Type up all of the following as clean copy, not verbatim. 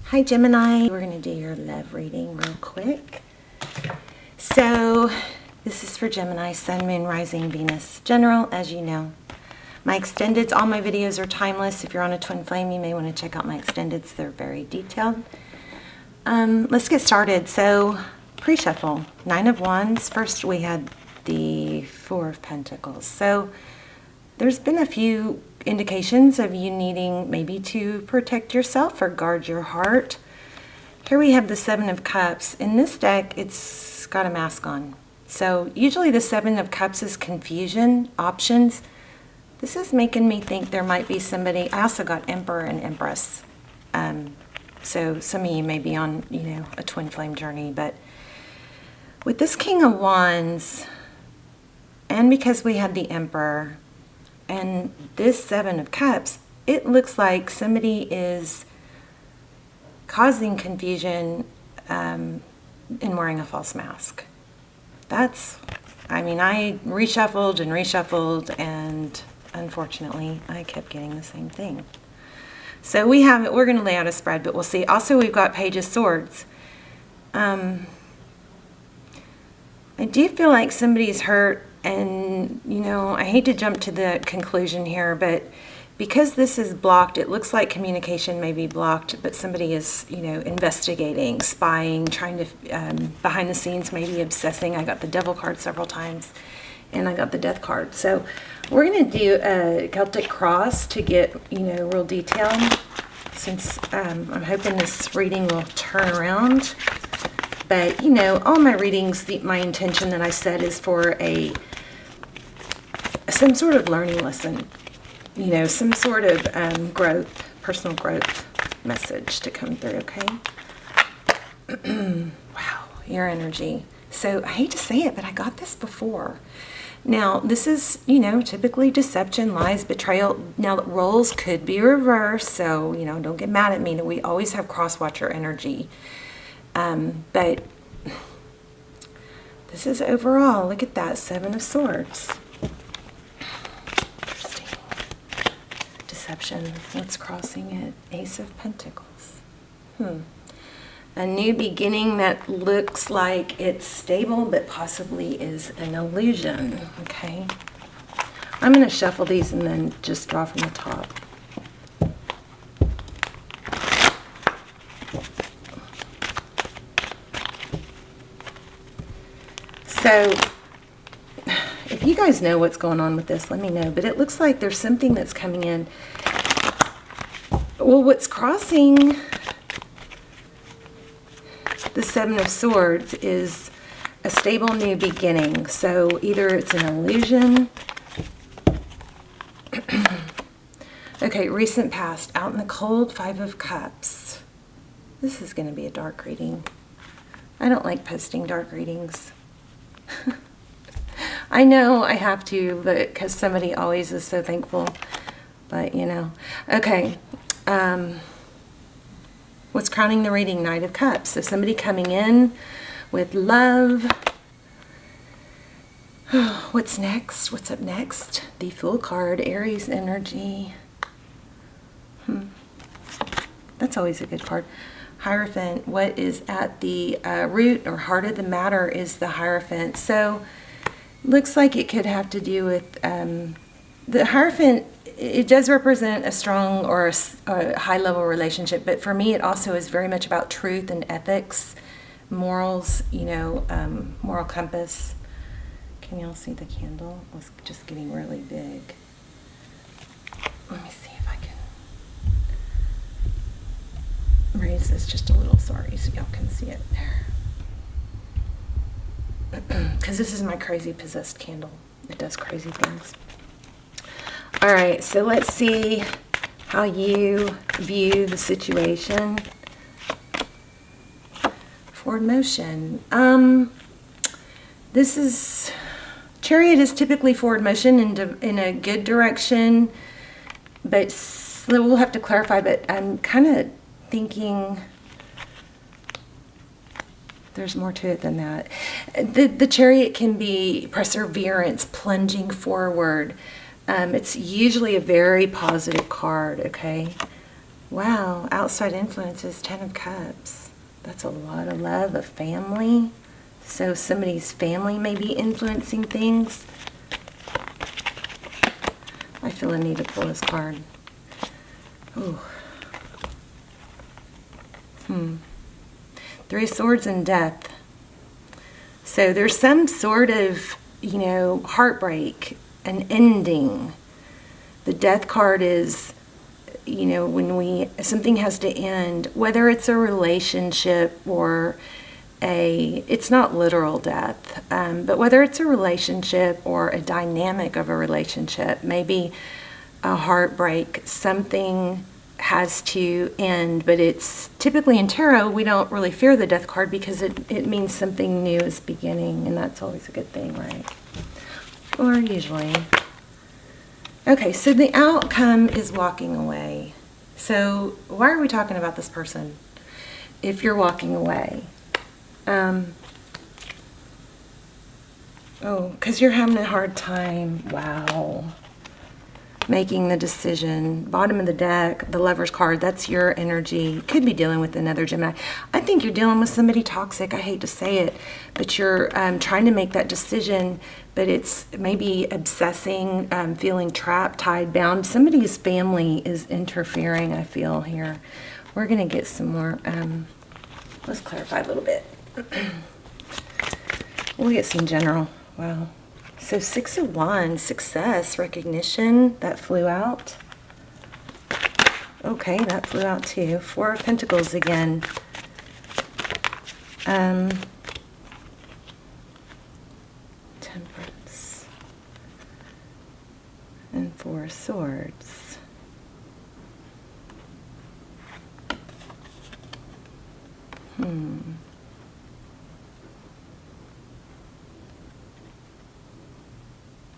Hi Gemini, we're going to do your love reading real quick. So this is for Gemini, Sun, Moon, Rising, Venus, General, as you know. My extendeds, all my videos are timeless. If you're on a twin flame, you may want to check out my extendeds. They're very detailed. Let's get started. So pre-shuffle, 9 of Wands. First we had the 4 of Pentacles. So there's been a few indications of you needing maybe to protect yourself or guard your heart. Here we have the 7 of Cups. In this deck, it's got a mask on. So usually the 7 of Cups is confusion, options. This is making me think there might be somebody. I also got Emperor and Empress. So some of you may be on, a twin flame journey. But with this King of Wands, and because we had the Emperor, and this 7 of Cups, it looks like somebody is causing confusion in wearing a false mask. I reshuffled, and unfortunately, I kept getting the same thing. So we're going to lay out a spread, but we'll see. Also, we've got Page of Swords. I do feel like somebody's hurt. And, I hate to jump to the conclusion here, but because this is blocked, it looks like communication may be blocked, but somebody is, investigating, spying, trying to, behind the scenes, maybe obsessing. I got the Devil card several times, and I got the Death card. So we're going to do a Celtic cross to get, real detail, since I'm hoping this reading will turn around. But, all my readings, my intention that I set is for some sort of learning lesson, some sort of growth, personal growth message to come through, okay? Wow, your energy. So I hate to say it, but I got this before. Now, this is, typically deception, lies, betrayal. Now, roles could be reversed, so, don't get mad at me. We always have cross-watcher energy. But this is overall, look at that, 7 of Swords. Interesting. Deception, what's crossing it? Ace of Pentacles. A new beginning that looks like it's stable, but possibly is an illusion, okay? I'm going to shuffle these and then just draw from the top. So, if you guys know what's going on with this, let me know. But it looks like there's something that's coming in. Well, what's crossing the 7 of Swords is a stable new beginning. So, either it's an illusion. Okay, recent past. Out in the cold, 5 of Cups. This is going to be a dark reading. I don't like posting dark readings. I know I have to, but because somebody always is so thankful. But, Okay. What's crowning the reading? Knight of Cups. So somebody coming in with love. What's next? What's up next? The Fool card. Aries energy. That's always a good card. Hierophant. What is at the root or heart of the matter is the Hierophant. So looks like it could have to do with the Hierophant. It does represent a strong or a high level relationship, but for me it also is very much about truth and ethics, morals, moral compass. Can y'all see the candle? It was just getting really big. Let me see if I can raise this just a little, sorry, so y'all can see it there. Because this is my crazy possessed candle. It does crazy things. All right, so let's see how you view the situation. Forward motion. This is, Chariot is typically forward motion in a good direction, but we'll have to clarify, but I'm kind of thinking there's more to it than that. The Chariot can be perseverance, plunging forward. It's usually a very positive card, okay? Wow, outside influences, 10 of Cups. That's a lot of love, a family. So somebody's family may be influencing things. I feel I need to pull this card. Ooh. Three of Swords and Death. So there's some sort of, heartbreak, an ending. The Death card is, when something has to end, whether it's a relationship or it's not literal death, but whether it's a relationship or a dynamic of a relationship, maybe a heartbreak, something has to end, but it's typically in tarot, we don't really fear the Death card because it means something new is beginning, and that's always a good thing, right? Or usually. Okay, so the outcome is walking away. So why are we talking about this person if you're walking away? Because you're having a hard time. Wow. Making the decision. Bottom of the deck, the Lover's card, that's your energy. Could be dealing with another Gemini. I think you're dealing with somebody toxic. I hate to say it, but you're trying to make that decision, but it's maybe obsessing, feeling trapped, tied, bound. Somebody's family is interfering, I feel here. We're going to get some more. Let's clarify a little bit. We'll get some general. Wow. So 6 of Wands, success, recognition, that flew out. Okay, that flew out too. 4 of Pentacles again. Temperance. And 4 of Swords.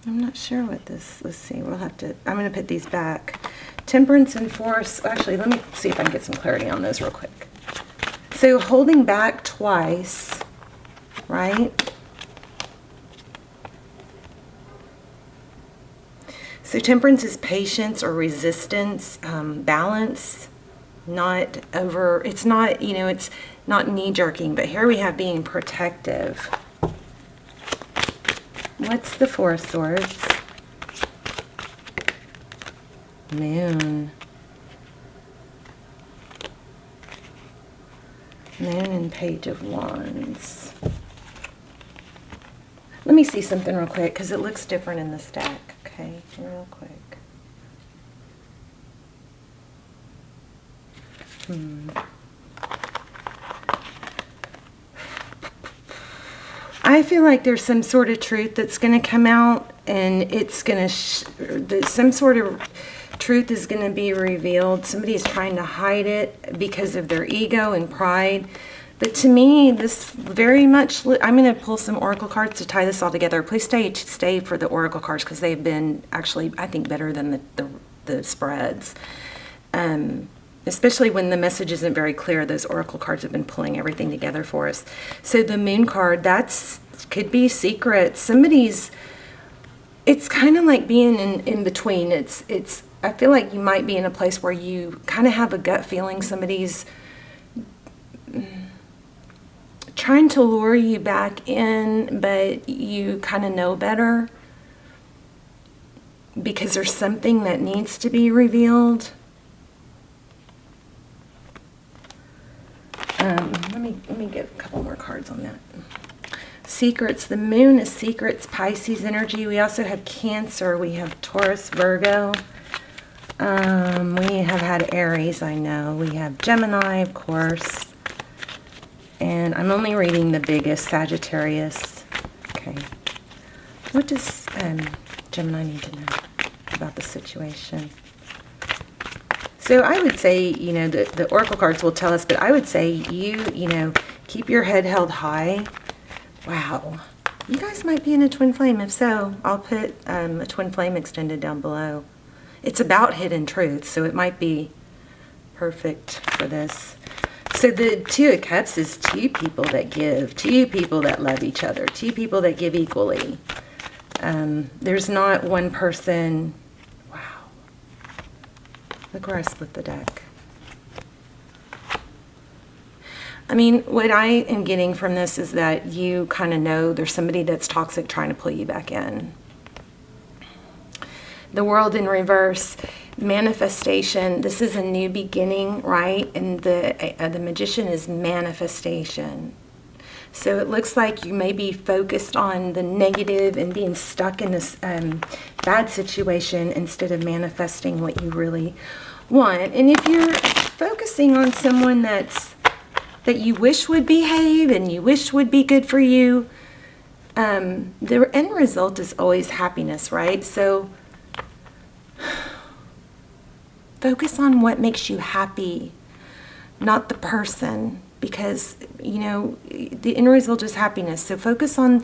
I'm not sure what this, let's see, we'll have to, I'm going to put these back. Temperance and Force, actually, let me see if I can get some clarity on those real quick. So holding back twice, right? So temperance is patience or resistance, balance, not over, it's not, it's not knee-jerking, but here we have being protective. What's the 4 of Swords? Moon. Moon and Page of Wands. Let me see something real quick because it looks different in the stack. Okay, real quick. I feel like there's some sort of truth that's going to come out, and it's going to, some sort of truth is going to be revealed. Somebody's trying to hide it because of their ego and pride. But to me, this very much, I'm going to pull some oracle cards to tie this all together. Please stay for the oracle cards because they've been actually, I think, better than the spreads. Especially when the message isn't very clear, those oracle cards have been pulling everything together for us. So the Moon card, could be secret. Somebody's, it's kind of like being in between. I feel like you might be in a place where you kind of have a gut feeling somebody's trying to lure you back in, but you kind of know better because there's something that needs to be revealed. Let me get a couple more cards on that. Secrets. The Moon is secrets, Pisces energy. We also have Cancer. We have Taurus, Virgo. We have had Aries, I know. We have Gemini, of course. And I'm only reading the biggest, Sagittarius. Okay. What does Gemini need to know about the situation? So I would say, the oracle cards will tell us, but I would say you keep your head held high. Wow. You guys might be in a twin flame. If so, I'll put a twin flame extended down below. It's about hidden truth, so it might be perfect for this. So the 2 of Cups is 2 people that give, 2 people that love each other, 2 people that give equally. There's not one person. Wow. Look where I split the deck. I mean, what I am getting from this is that you kind of know there's somebody that's toxic trying to pull you back in. The World in reverse, manifestation. This is a new beginning, right? And the Magician is manifestation. So it looks like you may be focused on the negative and being stuck in this bad situation instead of manifesting what you really want. And if you're focusing on someone that you wish would behave and you wish would be good for you, the end result is always happiness, right? So focus on what makes you happy, not the person, because, you know, the end result is happiness. So focus on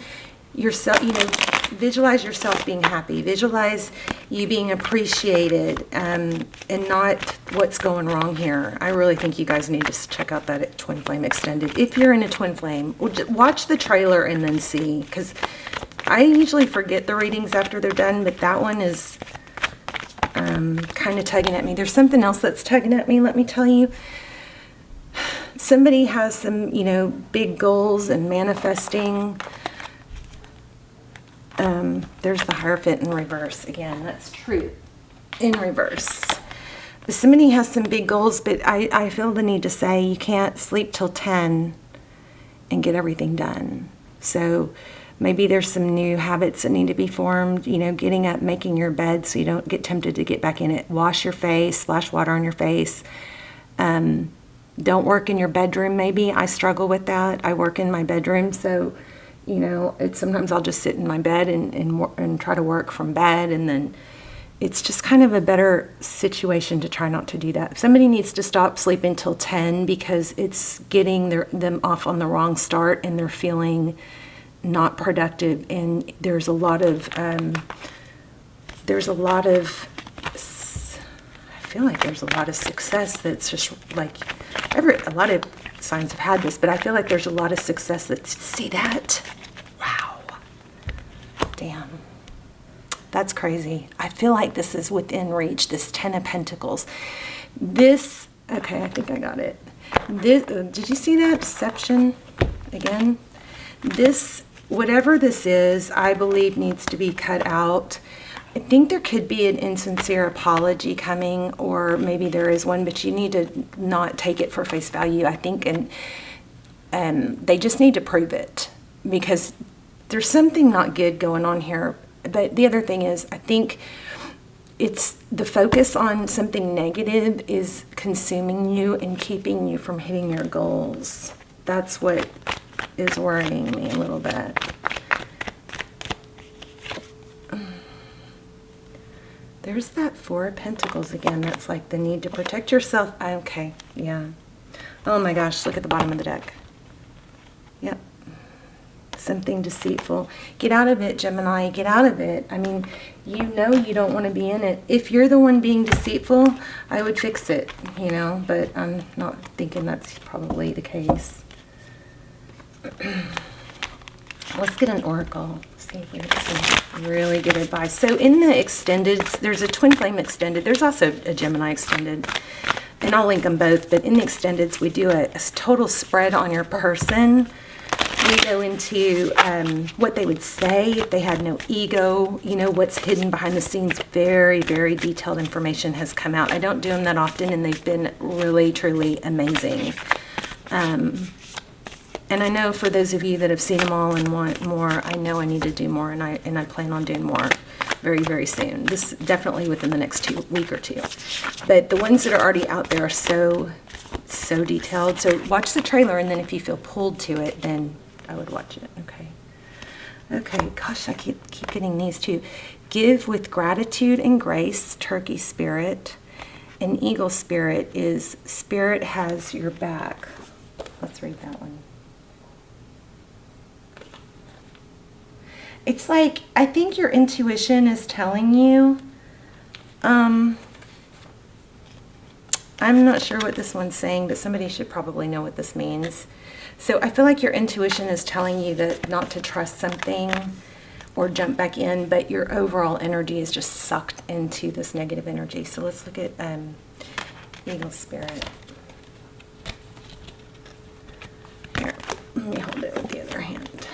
yourself, you know, visualize yourself being happy, visualize you being appreciated, and not what's going wrong here. I really think you guys need to check out that Twin Flame Extended. If you're in a Twin Flame, watch the trailer and then see, because I usually forget the readings after they're done, but that one is kind of tugging at me. There's something else that's tugging at me, let me tell you. Somebody has some, you know, big goals and manifesting. There's the Hierophant in reverse. Again, that's truth in reverse. But somebody has some big goals, but I feel the need to say you can't sleep till 10 and get everything done. So maybe there's some new habits that need to be formed, you know, getting up, making your bed so you don't get tempted to get back in it. Wash your face, splash water on your face. Don't work in your bedroom, maybe. I struggle with that. I work in my bedroom, so, you know, sometimes I'll just sit in my bed and try to work from bed, and then it's just kind of a better situation to try not to do that. Somebody needs to stop sleeping till 10 because it's getting them off on the wrong start, and they're feeling not productive, and there's a lot of I feel like there's a lot of success that's just like a lot of signs have had this, but I feel like there's a lot of success that's, see that? Wow. Damn. That's crazy. I feel like this is within reach, this 10 of Pentacles. This, okay, I think I got it. This, did you see that? Deception again? This, whatever this is, I believe needs to be cut out. I think there could be an insincere apology coming, or maybe there is one, but you need to not take it for face value, I think, and they just need to prove it, because there's something not good going on here. But the other thing is, I think it's the focus on something negative is consuming you and keeping you from hitting your goals. That's what is worrying me a little bit. There's that Four of Pentacles again. That's like the need to protect yourself. Okay, yeah. Oh my gosh, look at the bottom of the deck. Yep. Something deceitful. Get out of it, Gemini. Get out of it. I mean, you know you don't want to be in it. If you're the one being deceitful, I would fix it, you know, but I'm not thinking that's probably the case. Let's get an oracle. See if we get some really good advice. So in the extended, there's a Twin Flame extended. There's also a Gemini extended, and I'll link them both. But in the extendeds, we do a total spread on your person. We go into what they would say if they had no ego, you know, what's hidden behind the scenes. Very, very detailed information has come out. I don't do them that often, and they've been really, truly amazing. And I know for those of you that have seen them all and want more, I know I need to do more, and I plan on doing more very, very soon. This definitely within the next week or two. But the ones that are already out there are so detailed. So watch the trailer, and then if you feel pulled to it, then I would watch it. Okay, gosh, I keep getting these too. Give with gratitude and grace, Turkey spirit. And eagle spirit is spirit has your back. Let's read that one. It's like, I think your intuition is telling you, I'm not sure what this one's saying, but somebody should probably know what this means. So I feel like your intuition is telling you that not to trust something or jump back in, but your overall energy is just sucked into this negative energy. So let's look at eagle spirit. Let me hold it with the other hand.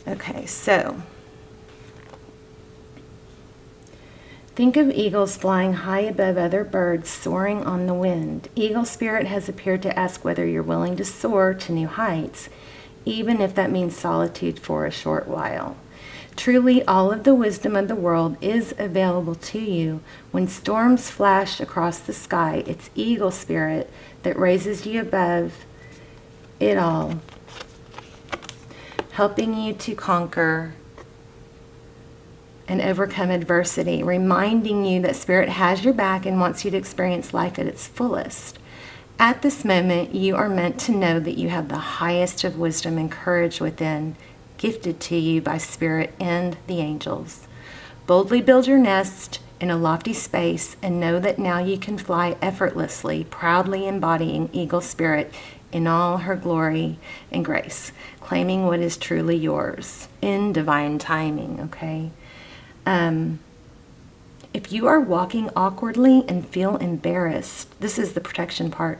Okay, so think of eagles flying high above other birds, soaring on the wind. Eagle spirit has appeared to ask whether you're willing to soar to new heights, even if that means solitude for a short while. Truly, all of the wisdom of the world is available to you. When storms flash across the sky, it's eagle spirit that raises you above it all, helping you to conquer and overcome adversity, reminding you that spirit has your back and wants you to experience life at its fullest. At this moment, you are meant to know that you have the highest of wisdom and courage within, gifted to you by spirit and the angels. Boldly build your nest in a lofty space and know that now you can fly effortlessly, proudly embodying eagle spirit in all her glory and grace, claiming what is truly yours in divine timing, okay? If you are walking awkwardly and feel embarrassed, this is the protection part.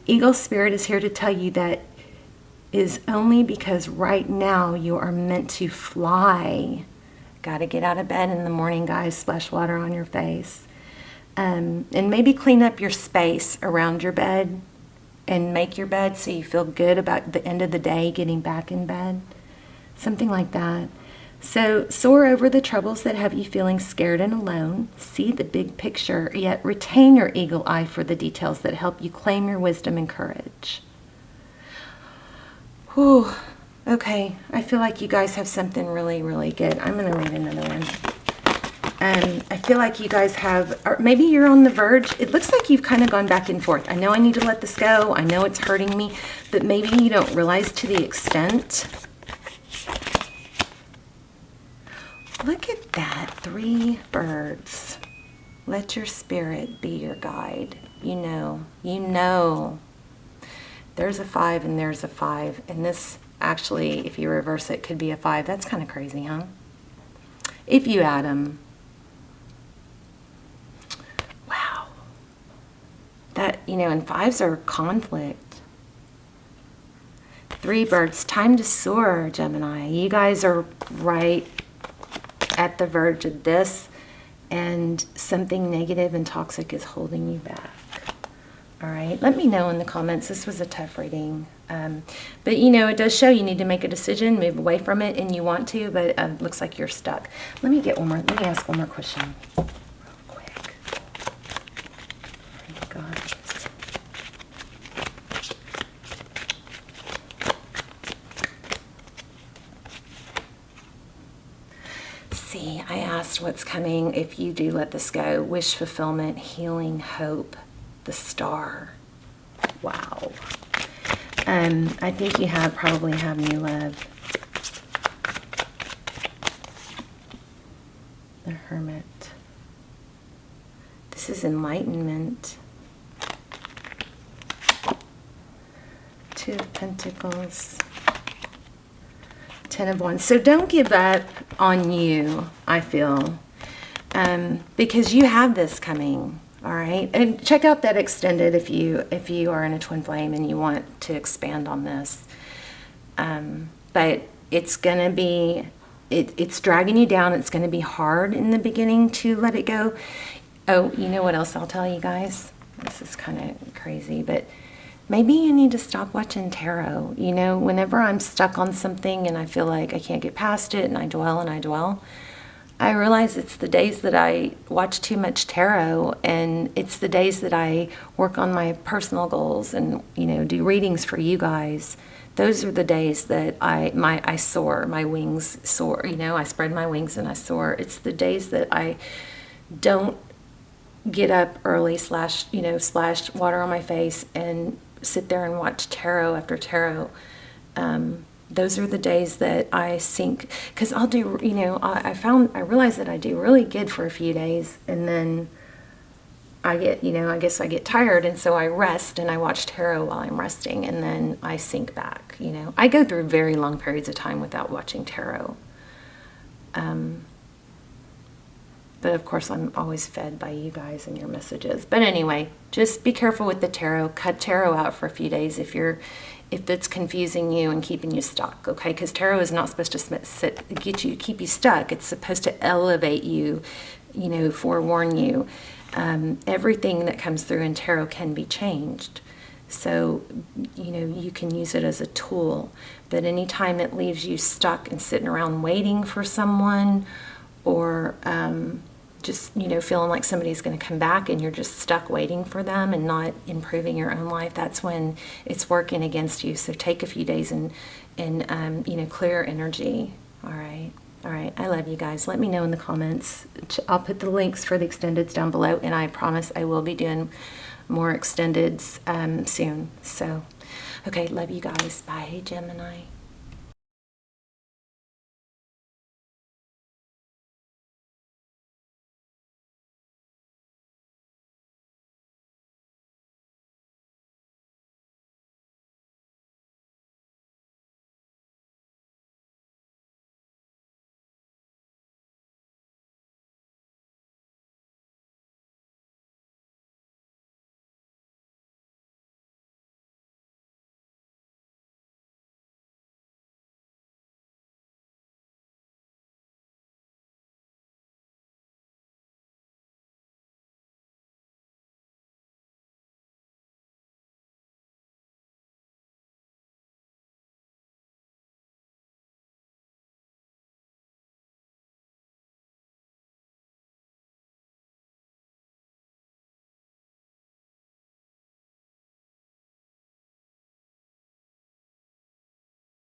Eagle spirit is here to tell you that is only because right now you are meant to fly. Got to get out of bed in the morning, guys. Splash water on your face. And maybe clean up your space around your bed and make your bed so you feel good about the end of the day getting back in bed. Something like that. So soar over the troubles that have you feeling scared and alone. See the big picture, yet retain your eagle eye for the details that help you claim your wisdom and courage. Whew. Okay, I feel like you guys have something really, really good. I'm going to read another one. I feel like you guys have, or maybe you're on the verge. It looks like you've kind of gone back and forth. I know I need to let this go. I know it's hurting me, but maybe you don't realize to the extent. Look at that, 3 birds. Let your spirit be your guide. You know. There's a 5 and there's a 5. And this actually, if you reverse it, could be a 5. That's kind of crazy, huh? If you add them. Wow. That, and 5s are conflict. 3 birds. Time to soar, Gemini. You guys are right at the verge of this, and something negative and toxic is holding you back. All right, let me know in the comments. This was a tough reading, but it does show you need to make a decision, move away from it, and you want to, but it looks like you're stuck. Let me ask one more question real quick. Oh my God. See, I asked what's coming if you do let this go. Wish fulfillment, healing, hope, the star. Wow. I think you probably have new love. The Hermit. This is enlightenment. 2 of Pentacles. 10 of Wands. So don't give up on you, I feel, because you have this coming. All right, and check out that extended if you are in a twin flame and you want to expand on this. But it's gonna be it's dragging you down. It's gonna be hard in the beginning to let it go. Oh, you know what else I'll tell you guys? This is kind of crazy, but maybe you need to stop watching tarot. Whenever I'm stuck on something and I feel like I can't get past it and I dwell, I realize it's the days that I watch too much tarot, and it's the days that I work on my personal goals and, do readings for you guys. Those are the days that I soar, my wings soar, I spread my wings and I soar. It's the days that I don't get up early, splash water on my face and sit there and watch tarot after tarot. Those are the days that I sink, because I'll do, I realize that I do really good for a few days, and then I get, I guess I get tired, and so I rest and I watch tarot while I'm resting, and then I sink back, I go through very long periods of time without watching tarot. But of course, I'm always fed by you guys and your messages. But anyway, just be careful with the tarot. Cut tarot out for a few days if that's confusing you and keeping you stuck, okay? Because tarot is not supposed to keep you stuck. It's supposed to elevate you, forewarn you. Everything that comes through in tarot can be changed. So, you can use it as a tool. But anytime it leaves you stuck and sitting around waiting for someone, or just, feeling like somebody's going to come back and you're just stuck waiting for them and not improving your own life, that's when it's working against you. So take a few days and clear energy. All right. All right. I love you guys. Let me know in the comments. I'll put the links for the extendeds down below, and I promise I will be doing more extendeds soon. So, okay. Love you guys. Bye, Gemini.